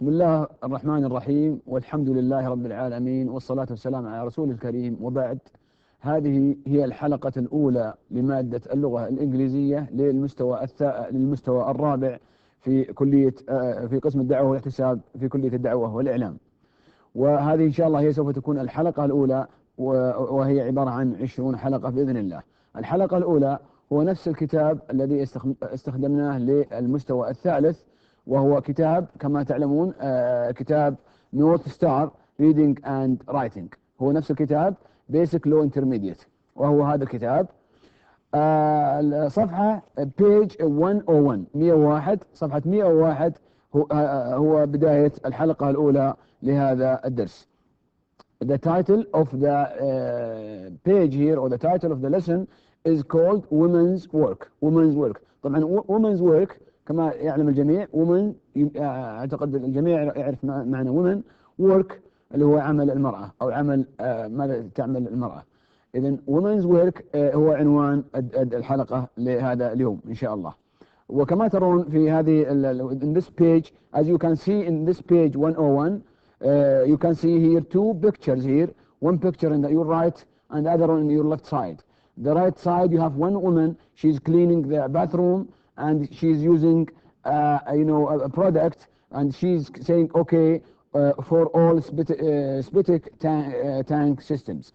بسم الله الرحمن الرحيم، والحمد لله رب العالمين، والصلاة والسلام على رسول الكريم، وبعد. هذه هي الحلقة الأولى لمادة اللغة الإنجليزية للمستوى الرابع في في قسم الدعوة والاحتساب في كلية الدعوة والإعلام. وهذه إن شاء الله هي سوف تكون الحلقة الأولى، وهي عبارة عن 20 حلقة بإذن الله. الحلقة الأولى هو نفس الكتاب الذي استخدمناه للمستوى الثالث، وهو كتاب كما تعلمون كتاب North Star Reading and Writing. هو نفس الكتاب Basic Law Intermediate، وهو هذا الكتاب. الصفحة page 101 صفحة 101 هو بداية الحلقة الأولى لهذا الدرس. The title of the page here, or the title of the lesson, is called Women's Work. Women's Work. طبعا Women's Work كما يعلم الجميع، women أعتقد الجميع يعرف معنى women. work اللي هو عمل المرأة أو عمل ماذا تعمل المرأة. إذن Women's Work هو عنوان الحلقة لهذا اليوم إن شاء الله. وكما ترون في هذه in this page, as you can see in this page 101, you can see here two pictures here. One picture on your right and the other on your left side. The right side you have one woman, she's cleaning the bathroom and she's using a product, and she's saying okay for all Spitic tank systems.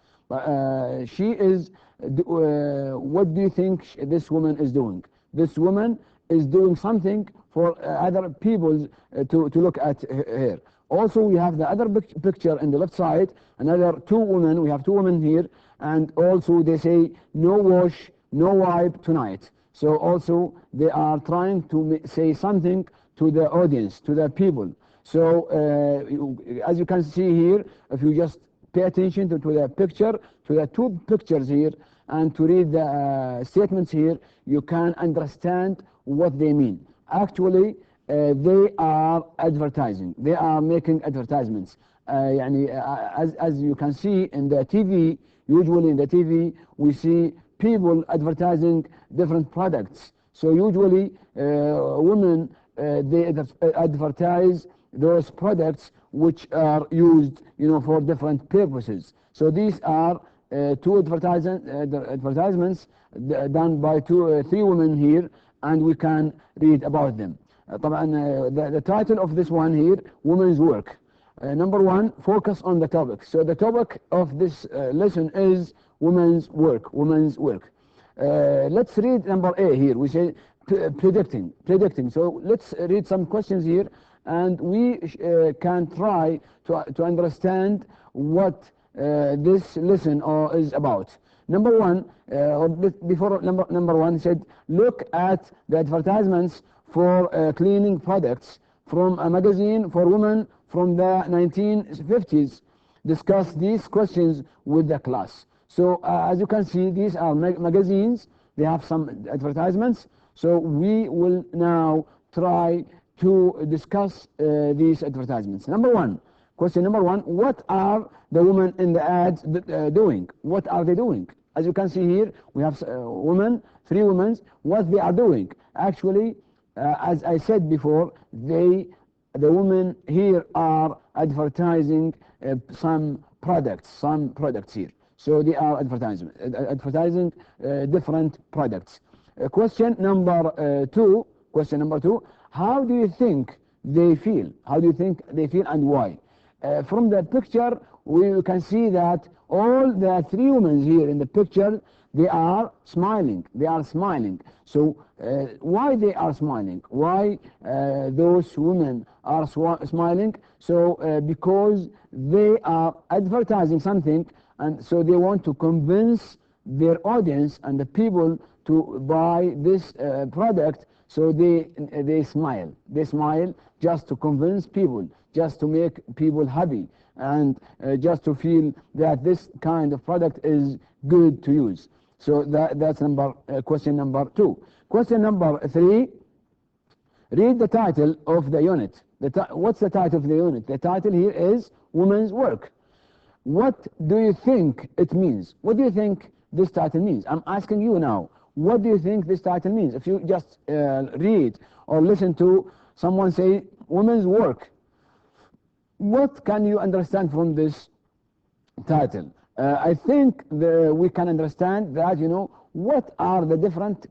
She is what do you think this woman is doing? This woman is doing something for other people to look at here. Also, we have the other picture in the left side, another two women. We have two women here, and also they say no wash, no wipe tonight. So also they are trying to say something to the audience, to the people. So as you can see here, if you just pay attention to the picture, to the two pictures here, and to read the statements here, you can understand what they mean. Actually, they are advertising. They are making advertisements. As you can see in the TV, usually in the TV we see people advertising different products. So usually women they advertise those products which are used for different purposes. So these are two advertisements done by three women here, and we can read about them. The title of this one here, Women's Work. Number one, focus on the topic. So the topic of this lesson is women's work. Women's work. Let's read number A here. We say predicting. So let's read some questions here, and we can try to understand what this lesson is about. Number one, before number one, said look at the advertisements for cleaning products from a magazine for women from the 1950s. Discuss these questions with the class. So as you can see, these are magazines. They have some advertisements. So we will now try to discuss these advertisements. Question number one, what are the women in the ads doing? What are they doing? As you can see here, we have three women. What they are doing? Actually, as I said before, the women here are advertising some products here. So they are advertising different products. Question number two. How do you think they feel? How do you think they feel, and why? From the picture, we can see that all the three women here in the picture, they are smiling. So why they are smiling? Why those women are smiling? So because they are advertising something, and so they want to convince their audience and the people to buy this product. So they smile. They smile just to convince people, just to make people happy, and just to feel that this kind of product is good to use. So that's question number two. Question number three, read the title of the unit. What's the title of the unit? The title here is Women's Work. What do you think it means? What do you think this title means? I'm asking you now. What do you think this title means? If you just read or listen to someone say Women's Work, what can you understand from this title? I think we can understand that, what are the different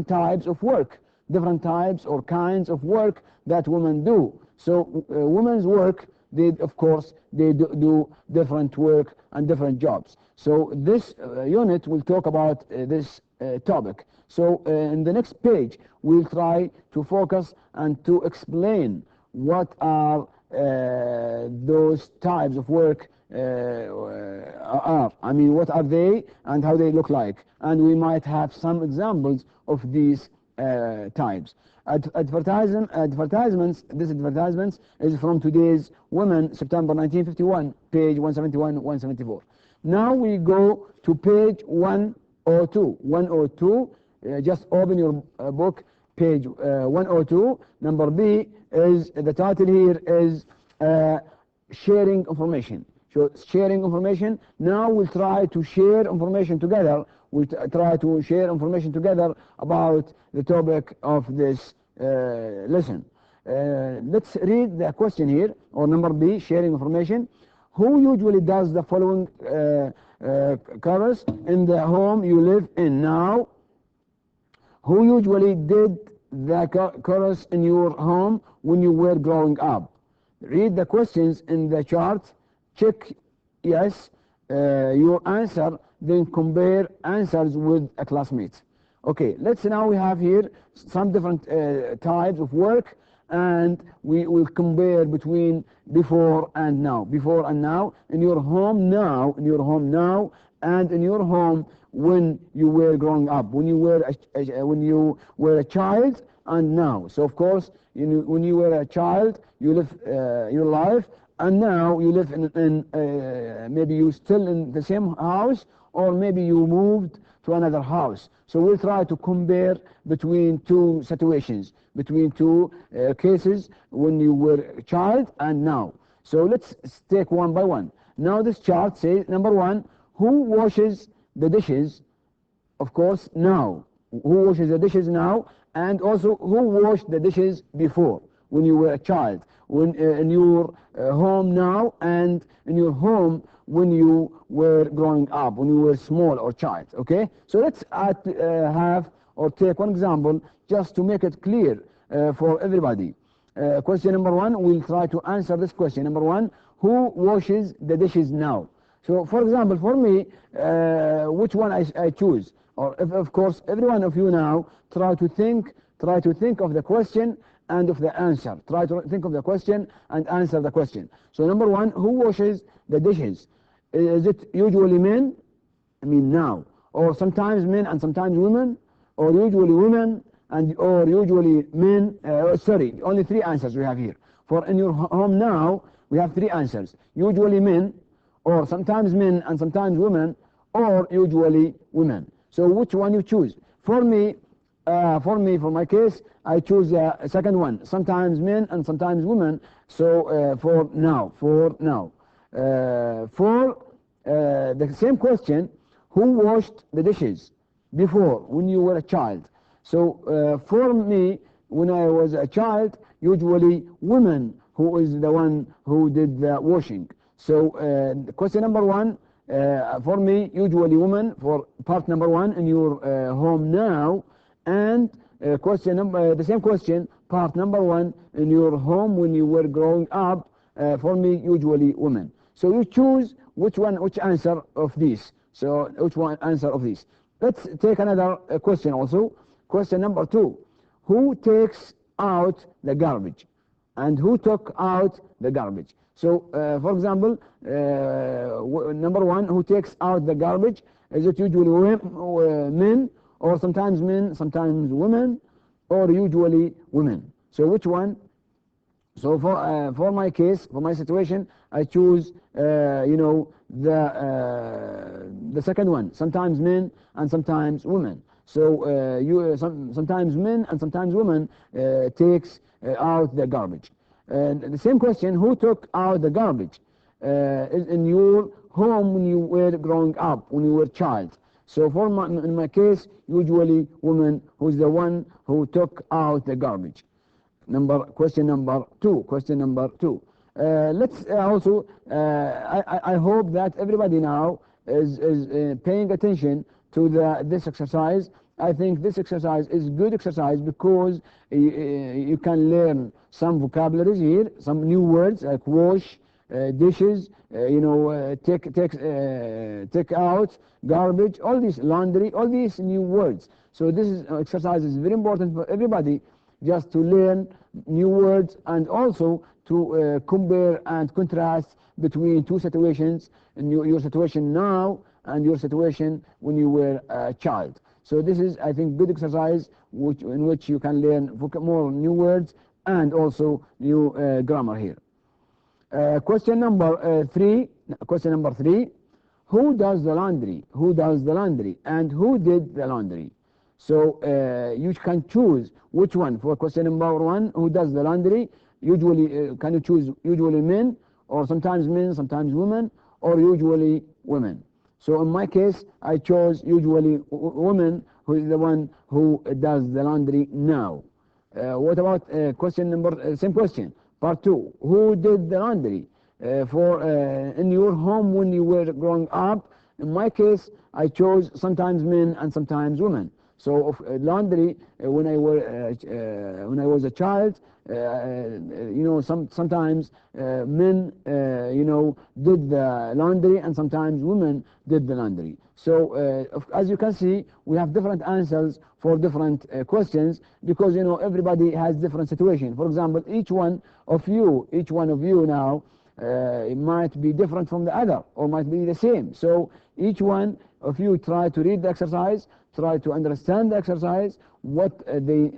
types of work, different types or kinds of work that women do. So women's work, of course, they do different work and different jobs. So this unit will talk about this topic. So in the next page, we'll try to focus and to explain what are those types of work are. I mean, what are they and how they look like. And we might have some examples of these types. Advertisements, this advertisements is from today's Women, September 1951, page 171, 174. Now we go to page 102. 102, just open your book, page 102. Number B is, the title here is sharing information. So sharing information. Now we'll try to share information together. We'll try to share information together about the topic of this lesson. Let's read the question here, or number B, sharing information. Who usually does the following chorus in the home you live in now? Who usually did the chorus in your home when you were growing up? Read the questions in the chart, check yes your answer, then compare answers with a classmate. Okay, let's now we have here some different types of work, and we will compare between before and now. Before and now, in your home now, and in your home when you were growing up, when you were a child, and now. So of course, when you were a child, you live your life, and now you live in maybe you still in the same house, or maybe you moved to another house. So we'll try to compare between two situations, between two cases, when you were a child and now. So let's take one by one. Now this chart says, number one, who washes the dishes? Of course, now. Who washes the dishes now? And also, who washed the dishes before, when you were a child? When in your home now, and in your home when you were growing up, when you were small or child. Okay, so let's have or take one example just to make it clear for everybody. Question number one, we'll try to answer this question. Number one, who washes the dishes now? So for example, for me, which one I choose? Or if, of course, every one of you now try to think of the question and of the answer. Try to think of the question and answer the question. So number one, who washes the dishes? Is it usually men? I mean now. Or sometimes men and sometimes women? Or usually women or usually men? Sorry, only three answers we have here. For in your home now, we have three answers. Usually men, or sometimes men and sometimes women, or usually women. So which one you choose? For me, for my case, I choose the second one. Sometimes men and sometimes women. So for now. For the same question, who washed the dishes before, when you were a child? So for me, when I was a child, usually women who is the one who did the washing. So question number one, for me, usually women, for part number one in your home now, and question number, the same question, part number one in your home when you were growing up, for me, usually women. So you choose which answer of these. So which one answer of these? Let's take another question also. Question number two, who takes out the garbage? And who took out the garbage? So for example, number one, who takes out the garbage? Is it usually men, or sometimes men, sometimes women, or usually women? So which one? So for my case, for my situation, I choose the second one. Sometimes men and sometimes women. So sometimes men and sometimes women takes out the garbage. And the same question, who took out the garbage in your home when you were growing up, when you were a child? So in my case, usually woman, who's the one who took out the garbage. Question number two. Let's also, I hope that everybody now is paying attention to this exercise. I think this exercise is good exercise because you can learn some vocabularies here, some new words like wash, dishes, take out, garbage, all these, laundry, all these new words. So this exercise is very important for everybody, just to learn new words and also to compare and contrast between two situations, your situation now and your situation when you were a child. So this is, I think, good exercise in which you can learn more new words and also new grammar here. Question number three. Who does the laundry? And who did the laundry? So you can choose which one. For question number one, who does the laundry? Usually, can you choose usually men, or sometimes men, sometimes women, or usually women? So in my case, I chose usually women, who is the one who does the laundry now. What about same question, part two, who did the laundry? In your home when you were growing up, in my case, I chose sometimes men and sometimes women. So laundry, when I was a child, sometimes men, did the laundry, and sometimes women did the laundry. So as you can see, we have different answers for different questions, because everybody has different situation. For example, each one of you now, it might be different from the other, or might be the same. So each one of you try to read the exercise, try to understand the exercise, what they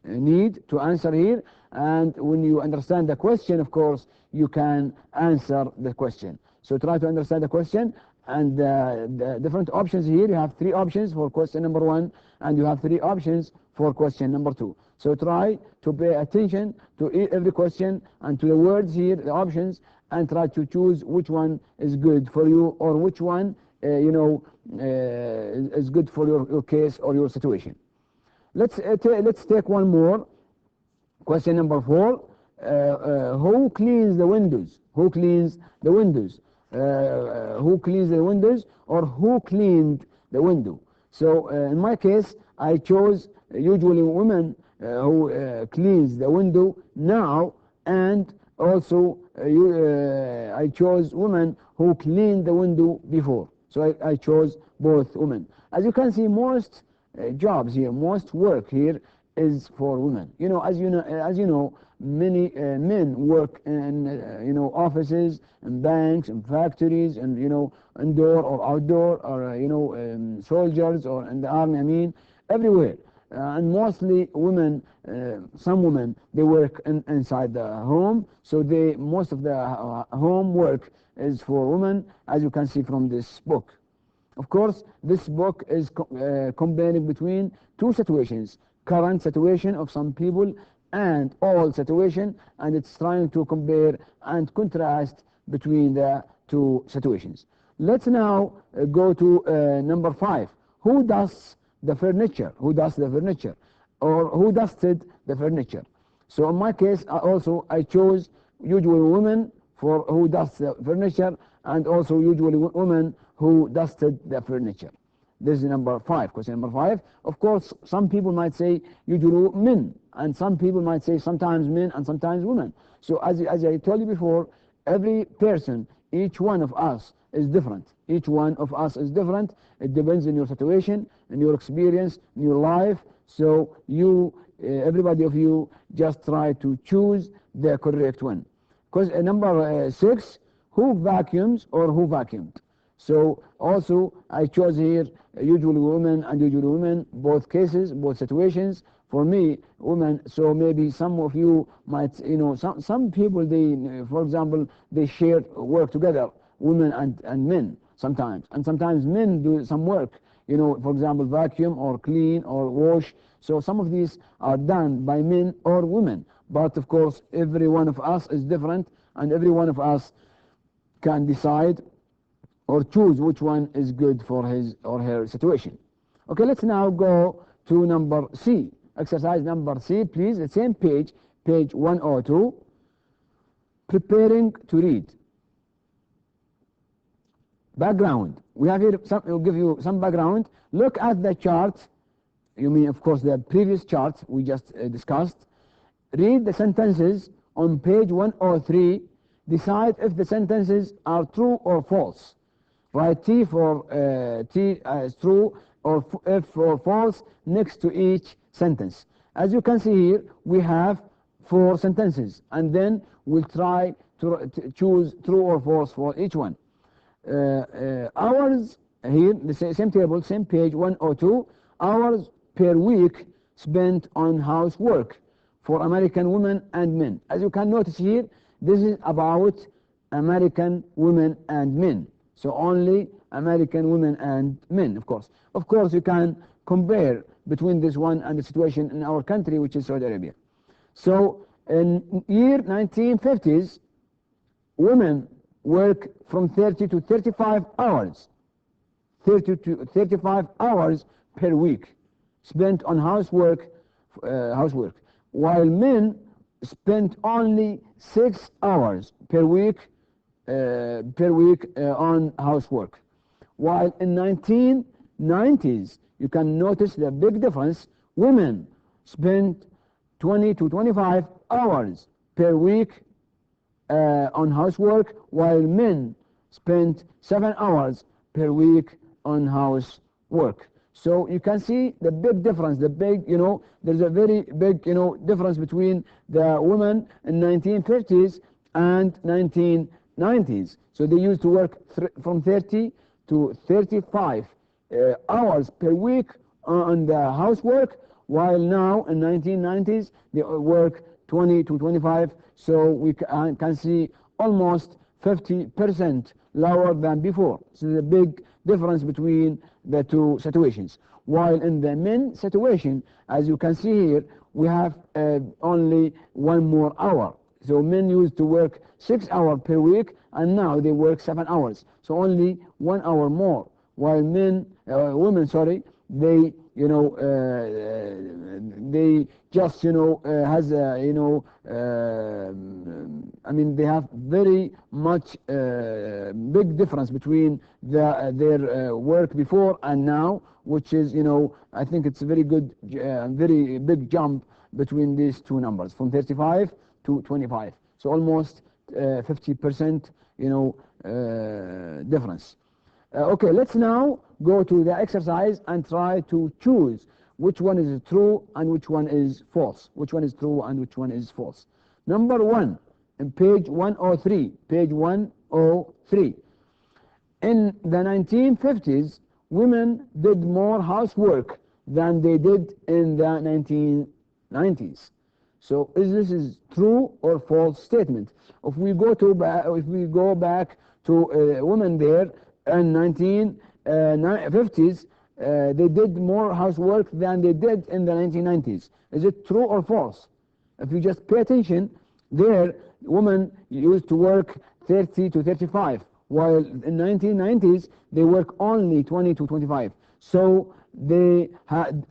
need to answer here, and when you understand the question, of course, you can answer the question. So try to understand the question, and the different options here. You have three options for question number one, and you have three options for question number two. So try to pay attention to every question and to the words here, the options, and try to choose which one is good for you, or which one is good for your case or your situation. Let's take one more. Question number four. Who cleans the windows? Who cleans the windows? Who cleans the windows, or who cleaned the window? So in my case, I chose usually women who cleans the window now, and also I chose women who cleaned the window before. So I chose both women. As you can see, most jobs here, most work here is for women. As you know, many men work in offices and banks and factories, and indoor or outdoor, or soldiers, or in the army. Everywhere. And mostly women, some women, they work inside the home. So most of the home work is for women, as you can see from this book. Of course, this book is comparing between two situations: current situation of some people and old situation, and it's trying to compare and contrast between the two situations. Let's now go to number 5. Who does the furniture? Who does the furniture? Or who dusted the furniture? So in my case, I chose usually women for who does the furniture, and also usually women who dusted the furniture. This is number 5, question number 5. Of course, some people might say usually men, and some people might say sometimes men and sometimes women. So as I told you before, every person, each one of us is different. Each one of us is different. It depends on your situation, and your experience, in your life. So everybody of you, just try to choose the correct one. Because number 6, who vacuums or who vacuumed? So also I chose here usually women and usually women, both cases, both situations. For me, women. So maybe some of you might, some people, for example, they share work together, women and men sometimes, and sometimes men do some work, for example, vacuum or clean or wash. So some of these are done by men or women, but of course every one of us is different, and every one of us can decide or choose which one is good for his or her situation. Okay, let's now go to number C. Exercise number 3, please. The same page, page 102. Preparing to read. Background. We have here we'll give you some background. Look at the chart. You mean, of course, the previous chart we just discussed. Read the sentences on page 103. Decide if the sentences are true or false. Write T for T as true or F for false next to each sentence. As you can see here, we have 4 sentences, and then we'll try to choose true or false for each one. Hours, here, the same table, same page 102, hours per week spent on housework for American women and men. As you can notice here, this is about American women and men. So only American women and men, of course. Of course, you can compare between this one and the situation in our country, which is Saudi Arabia. So in year 1950s, women work from 30 to 35 hours, 30 to 35 hours per week spent on housework, while men spent only 6 hours per week on housework. While in 1990s, you can notice the big difference. Women spent 20 to 25 hours per week on housework, while men spent 7 hours per week on housework. So you can see the big difference, there's a very big, difference between the women in 1950s and 1990s. So they used to work from 30 to 35 hours per week on the housework, while now in 1990s they work 20 to 25. So we can see almost 50% lower than before. So there's a big difference between the two situations. While in the men situation, as you can see here, we have only 1 more hour. So men used to work 6 hours per week, and now they work 7 hours. So only 1 hour more. While women, they they just has they have very much big difference between their work before and now, which is I think it's a very good very big jump between these two numbers, from 35 to 25. So almost 50% difference. Okay, let's now go to the exercise and try to choose which one is true and which one is false. Which one is true and which one is false. Number 1, in page 103. Page 103. In the 1950s, women did more housework than they did in the 1990s. So this is true or false statement. If we go back to women there in 1950s, they did more housework than they did in the 1990s. Is it true or false? If you just pay attention, there women used to work 30 to 35, while in 1990s they work only 20 to 25. So they in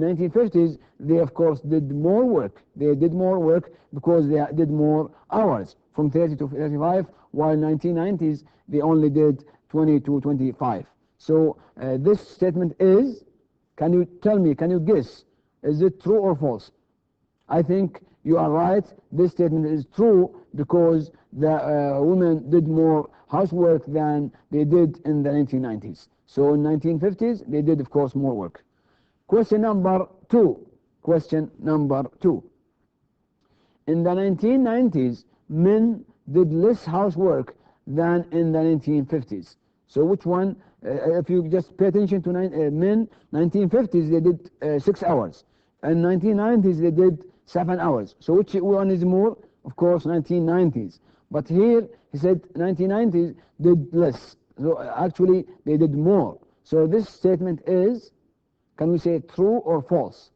1950s they of course did more work. They did more work because they did more hours, from 30 to 35, while 1990s they only did 20 to 25. So this statement is, can you tell me, can you guess, is it true or false? I think you are right. This statement is true because the women did more housework than they did in the 1990s. So in 1950s they did of course more work. Question number 2. Question number 2. In the 1990s, men did less housework than in the 1950s. So which one? If you just pay attention to men, 1950s they did 6 hours, and 1990s they did 7 hours. So which one is more? Of course 1990s. But here he said 1990s did less. So actually they did more. So this statement is, can we say true or false?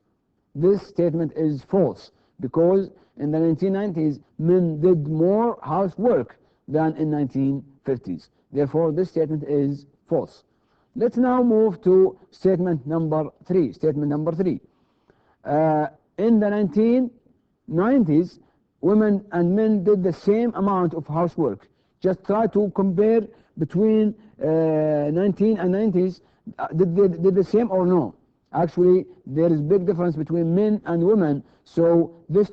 This statement is false, because in the 1990s men did more housework than in 1950s. Therefore this statement is false. Let's now move to statement number 3. Statement number 3. In the 1990s, women and men did the same amount of housework. Just try to compare between 19 and 90s. Did the same or no? Actually, there is big difference between men and women. So this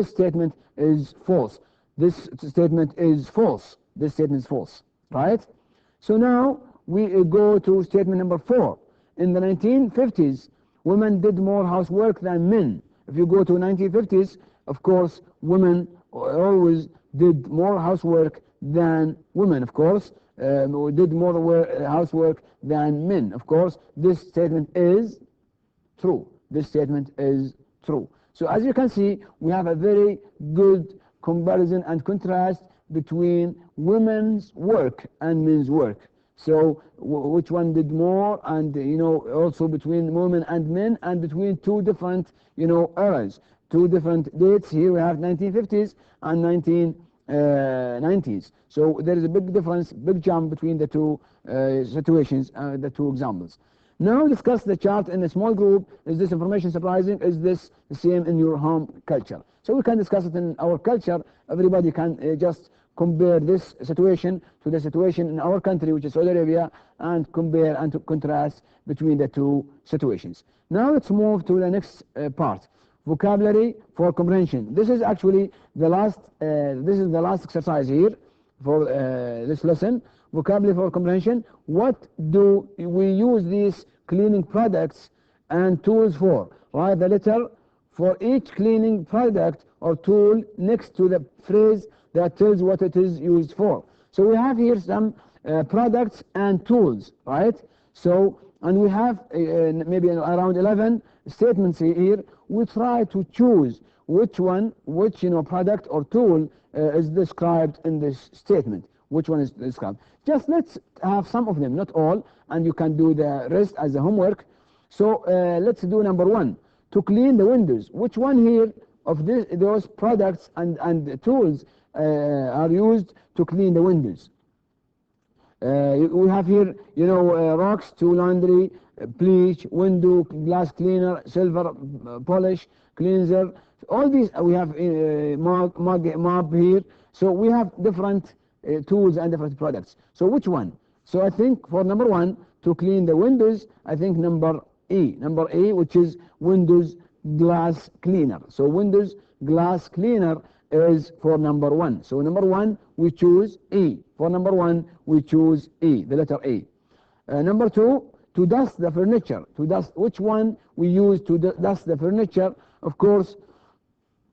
statement is false. This statement is false. This statement is false, right? So now we go to statement number 4. In the 1950s, women did more housework than men. If you go to 1950s, of course, women always did more housework than women, of course. Did more housework than men, of course. This statement is true. This statement is true. So as you can see, we have a very good comparison and contrast between women's work and men's work. So which one did more, and also between women and men, and between two different eras, two different dates. Here we have 1950s and 1990s. So there is a big difference, big jump between the two situations, the two examples. Now discuss the chart in a small group. Is this information surprising? Is this the same in your home culture? So we can discuss it in our culture. Everybody can just compare this situation to the situation in our country, which is Saudi Arabia, and compare and to contrast between the two situations. Now let's move to the next part. Vocabulary for comprehension. This is actually the last exercise here for this lesson. Vocabulary for comprehension. What do we use these cleaning products and tools for? Write the letter for each cleaning product or tool next to the phrase that tells what it is used for. So we have here some products and tools, right? So, and we have maybe around 11 statements here. We try to choose which product or tool is described in this statement. Which one is described? Just let's have some of them, not all, and you can do the rest as a homework. So let's do number 1. To clean the windows. Which one here of those products and tools are used to clean the windows? We have here, rocks, to laundry, bleach, window glass cleaner, silver polish, cleanser. All these we have mop here. So we have different tools and different products. So which one? So I think for number 1, to clean the windows, I think number E, which is Windows glass cleaner. So Windows glass cleaner is for number 1. So number 1 we choose E. For number 1 we choose E, the letter E. Number 2, to dust the furniture. To dust, which one we use to dust the furniture? Of course,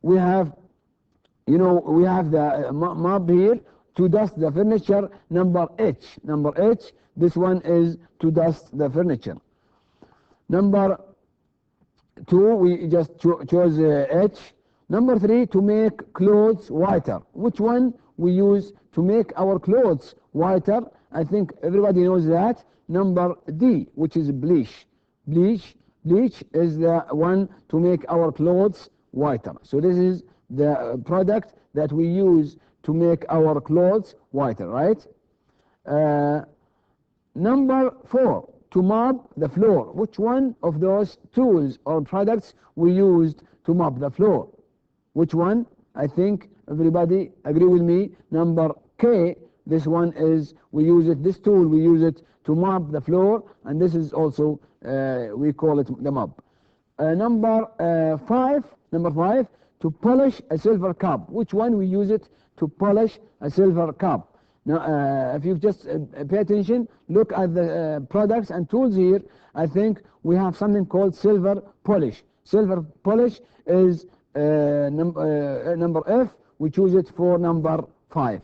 we have the mop here to dust the furniture. Number H. This one is to dust the furniture. Number 2 we just chose H. Number 3, to make clothes whiter. Which one we use to make our clothes whiter? I think everybody knows that. Number D, which is bleach. Bleach is the one to make our clothes whiter. So this is the product that we use to make our clothes whiter, right? Number 4, to mop the floor. Which one of those tools or products we used to mop the floor? Which one? I think everybody agree with me. Number K, this one is, this tool we use it to mop the floor, and this is also, we call it the mop. Number 5, to polish a silver cup. Which one we use it to polish a silver cup? Now, if you just pay attention, look at the products and tools here. I think we have something called silver polish. Silver polish is number F. We choose it for number 5.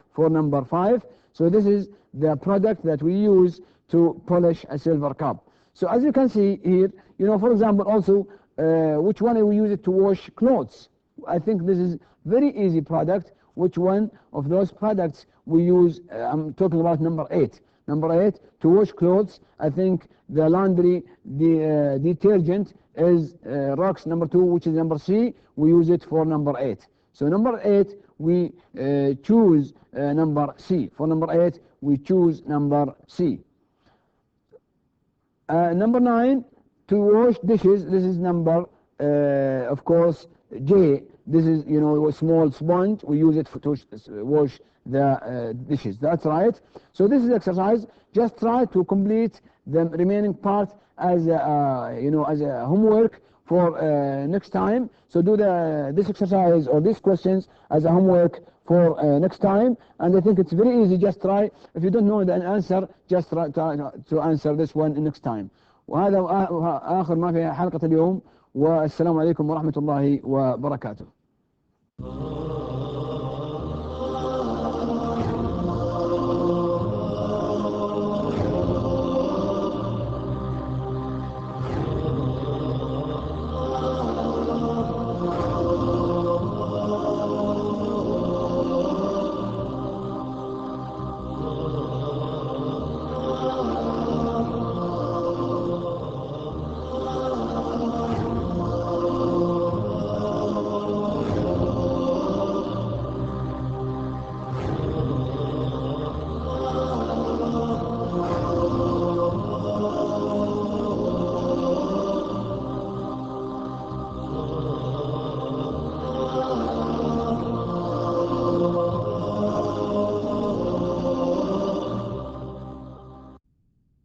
So this is the product that we use to polish a silver cup. So as you can see here, for example, also which one we use it to wash clothes? I think this is very easy product. Which one of those products we use? I'm talking about number 8. Number 8, to wash clothes. I think the laundry detergent is Rox. Number 2, which is number C. We use it for number 8. So number 8 we choose number C. For number 8 we choose number C. Number 9, to wash dishes. This is number of course, J, this is, you know, a small sponge. We use it to wash the dishes. That's right. So this is exercise. Just try to complete the remaining part as you know, as a homework for next time. So do this exercise or these questions as a homework for next time. And I think it's very easy. Just try. If you don't know the answer, just try to answer this one next time. وهذا آخر ما في حلقة اليوم، والسلام عليكم ورحمة الله وبركاته.